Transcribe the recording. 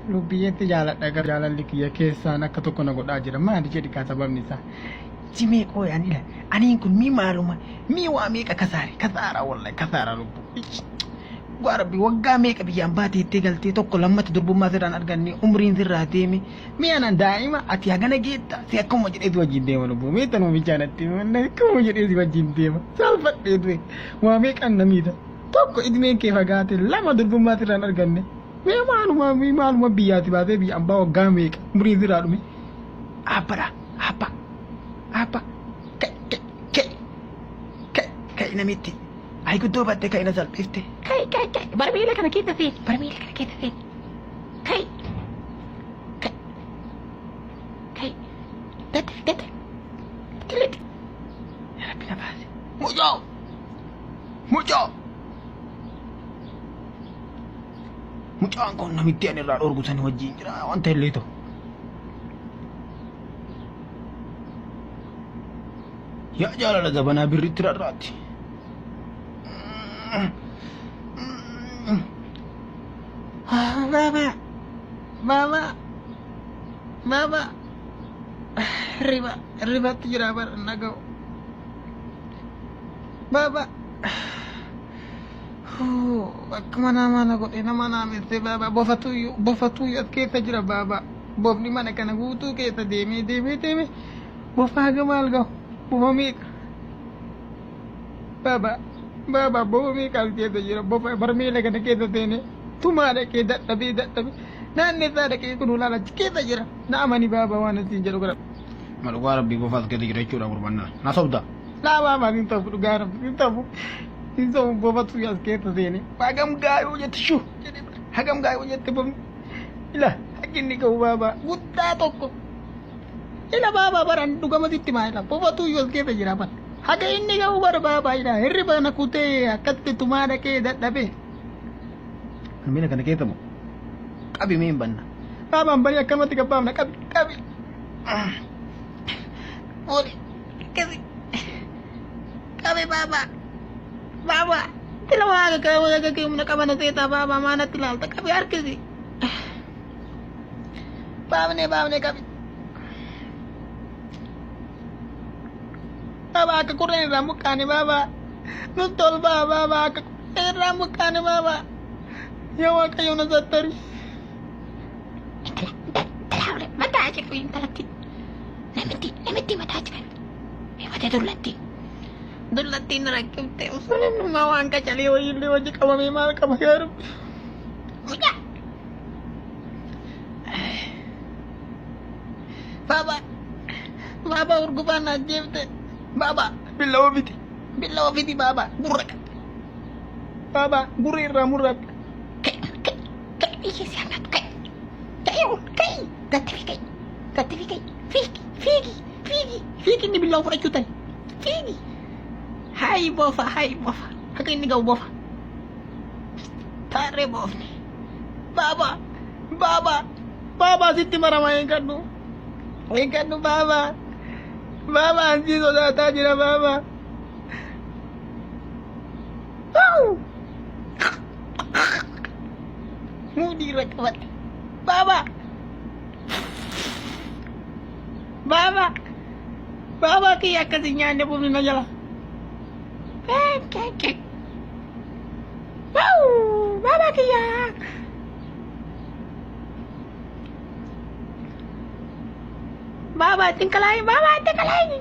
Lubbiyyatti jaaladha gara jaalalli kiyya keessaan akka tokko na godhaa jira. Maali jedhi kaa sababni isaa? Jimee qooyaan aniin kun mii maaluma mii waa meeqa kasaaraa wallahi kasaaraa lubbuu. Yaa Rabbi waggaa meeqa biyyaan baateettee galtee tokko lammata durbummaa sirraan arganne umriin sirraa deeme mee anan daa'ima ati hagana geetta si akkuma jedhee si wajjin deema lubbuu meetta nuu bichaanatti akkuma jedhee si wajjin deema saalfadhee ture waa meeqan namiidha tokko idmeen kee fagaate lama durbummaa sirraan arganne mee maaluma biyyaati baatee biyyaan baa waggaa meeqa umriin sirraa dhume abbadha abba kai namitti ay guddoo batte kai na salphifte kai barmiila kana keessa feeti kai gate tiliti ya rabbi na baase mucaan kun namitti ani irraa dhorgu sani wajjin jira wanta illee ta'u yaa jaalala zabanaa birritti rarraatti Baba, ribatti jira bar nagao. Baba, akkuma nama godhe nama naamesse baba bofatu as keessa jira baba. Bofni mana kana guutuu keessa deeme bofa hagamal ga'u bofa meeqa baba bofa meeqa as keessa jira bofa barmeela kana keessa seene tumaa dhaqee dadhabee naanne isaa dhaqee kun ulaalachi keessa jira na amani baba waan asiin jedhu gara malugaa rabbii bofa as keessa jira jechuudha gurbannaa na sobda laa baba hin ta'u dhugaa rabbi hin ta'u bofatu as keessa seene hagam gaayoo jette shuu jedhe hagam gaayoo jette bofni ila hakkinni ka'u baba guddaa tokko ila baba baran dhugamasitti maayila bofatu as keessa jira bara haga inni ka'u bara baba ila hirriba na kutee akkatti tumaa dhaqee dadhabee Mina kana keessa moo qabi mee hin banna baabaan banii akkamatti gabbaafna qabi oli qabi baba tila waaga kaamuna qabana seetaa baba maanatti laalta qabi harkisi baabne qabi baba akka kurreen irraa muqqaane baba nutti ol baba akka kurreen irraa muqqaane baba Ya Waaqayyo na zattari. Mata aja kau yang talati. Namiti mata aja kan. Mata dullatti narakib te usune mau angka cali wajib wajib kamu memal kamu harus. Udah. Baba urgupan aja te. Baba billahi biti baba burak. Baba burir ramurat. Iya sangat kayak Figi ni bilang pura cutan Figi Hai bofa Haka ini kau bofa Tare bof ni Baba siti marama yang kanu Baba anji sudah tajira baba Mudi rekawat Baba kaya kasihnya anda pun na jala Baba kaya Baba tinggal lagi